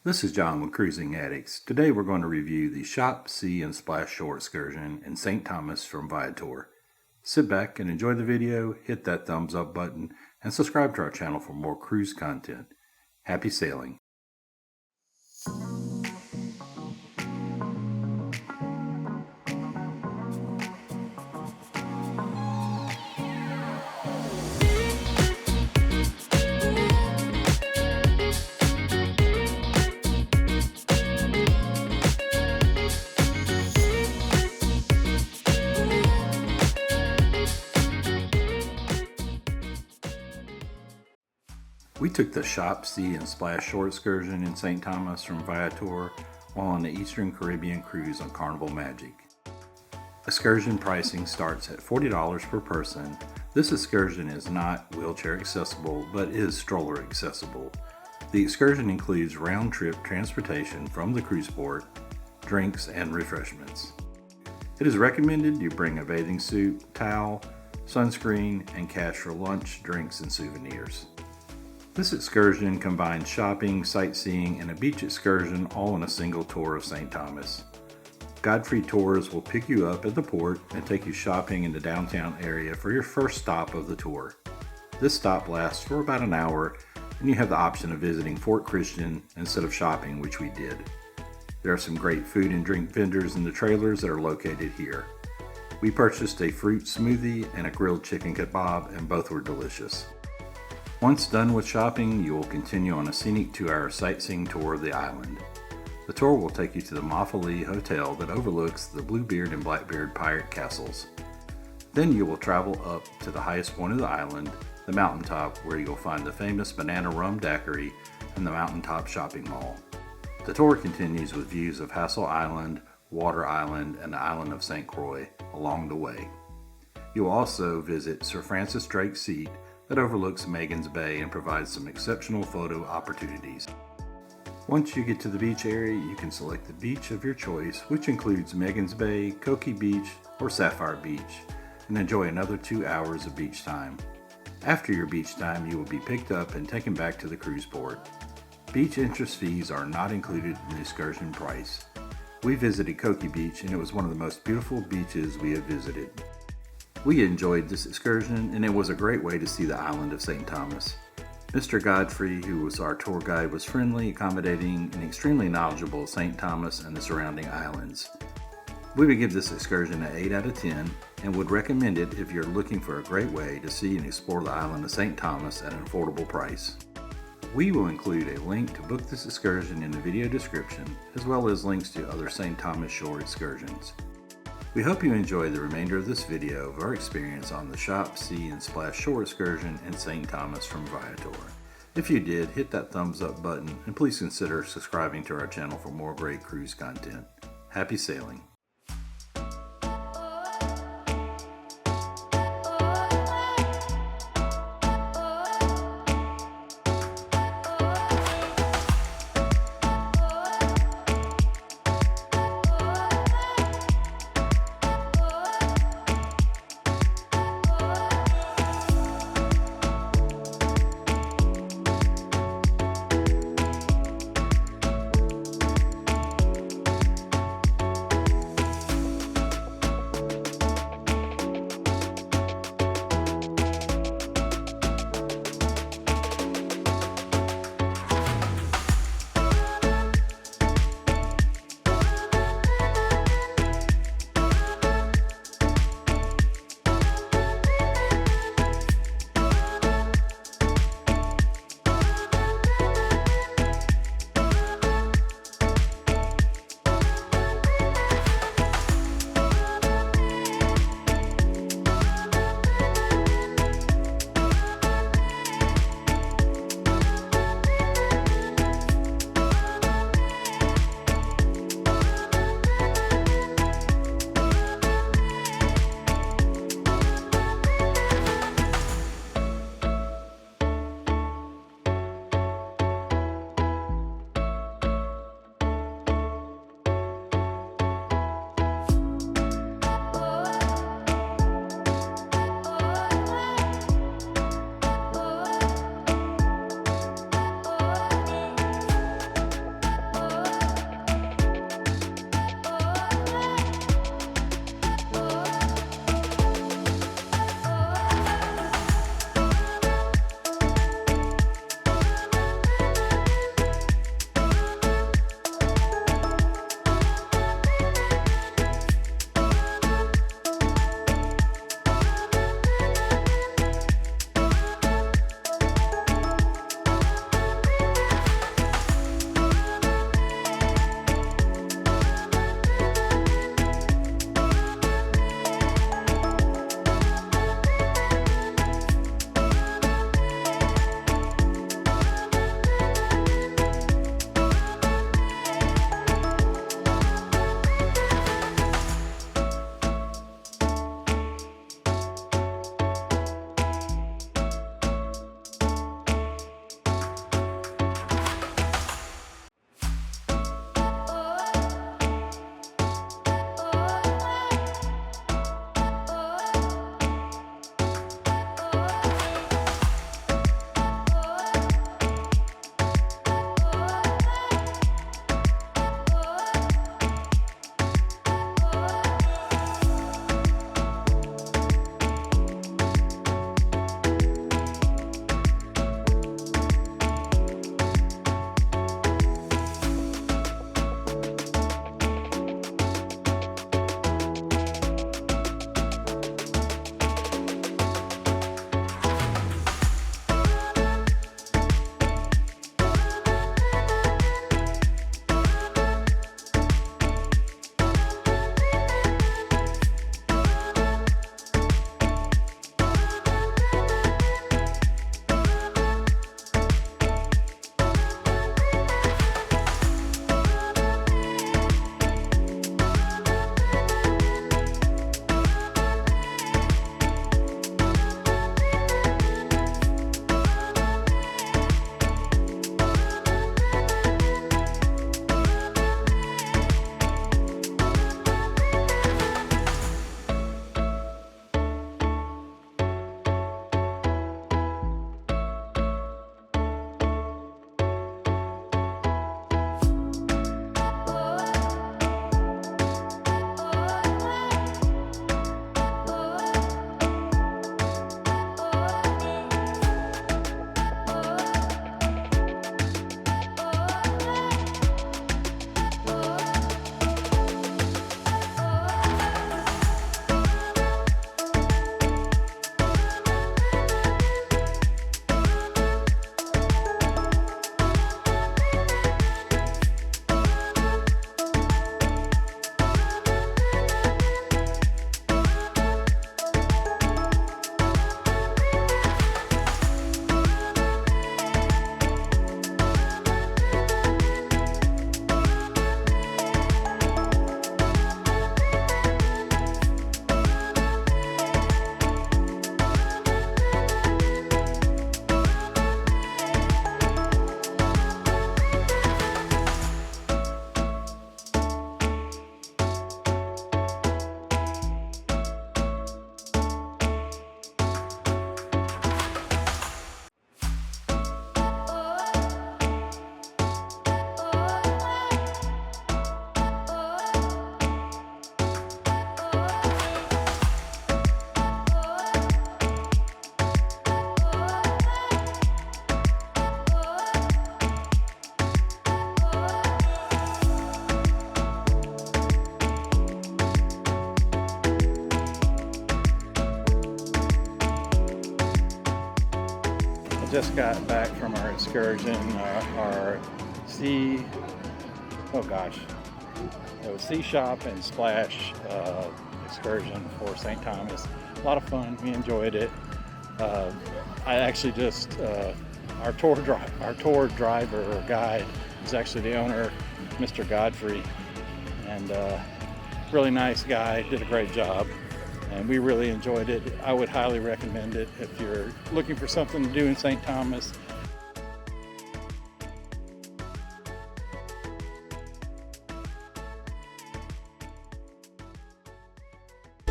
This is John with Cruising Addicts. Today we're going to review the Shop, See, and Splash Shore Excursion in St. Thomas from Viator. Sit back and enjoy the video, hit that thumbs up button, and subscribe to our channel for more cruise content. Happy sailing! We took the Shop, See, and Splash Shore Excursion in St. Thomas from Viator on the Eastern Caribbean cruise on Carnival Magic. Excursion pricing starts at $40 per person. This excursion is not wheelchair accessible, but is stroller accessible. The excursion includes round-trip transportation from the cruise port, drinks, and refreshments. It is recommended you bring a bathing suit, towel, sunscreen, and cash for lunch, drinks, and souvenirs. This excursion combines shopping, sightseeing, and a beach excursion all in a single tour of St. Thomas. Guide-free tours will pick you up at the port and take you shopping in the downtown area for your first stop of the tour. This stop lasts for about an hour, and you have the option of visiting Fort Christian instead of shopping, which we did. There are some great food and drink vendors in the trailers that are located here. We purchased a fruit smoothie and a grilled chicken kebab, and both were delicious. Once done with shopping, you will continue on a scenic 2-hour sightseeing tour of the island. The tour will take you to the Mafali Hotel that overlooks the Bluebeard and Blackbeard pirate castles. Then you will travel up to the highest point of the island, the mountaintop, where you will find the famous banana rum daiquiri and the mountaintop shopping mall. The tour continues with views of Hassel Island, Water Island, and the island of St. Croix along the way. You will also visit Sir Francis Drake's Seat that overlooks Magens Bay and provides some exceptional photo opportunities. Once you get to the beach area, you can select the beach of your choice, which includes Magens Bay, Koki Beach, or Sapphire Beach, and enjoy another 2 hours of beach time. After your beach time, you will be picked up and taken back to the cruise port. Beach entrance fees are not included in the excursion price. We visited Koki Beach, and it was one of the most beautiful beaches we have visited. We enjoyed this excursion, and it was a great way to see the island of St. Thomas. Mr. Godfrey, who was our tour guide, was friendly, accommodating, and extremely knowledgeable of St. Thomas and the surrounding islands. We would give this excursion an 8 out of 10 and would recommend it if you're looking for a great way to see and explore the island of St. Thomas at an affordable price. We will include a link to book this excursion in the video description, as well as links to other St. Thomas Shore excursions. We hope you enjoy the remainder of this video of our experience on the Shop, See, and Splash Shore Excursion in St. Thomas from Viator. If you did, hit that thumbs up button, and please consider subscribing to our channel for more great cruise content. Happy sailing! just got back from our excursion, our sea shop and splash excursion for St. Thomas. A lot of fun. We enjoyed it. I actually just our tour driver or guide is actually the owner, Mr. Godfrey, and really nice guy. Did a great job, and we really enjoyed it. I would highly recommend it if you're looking for something to do in St. Thomas.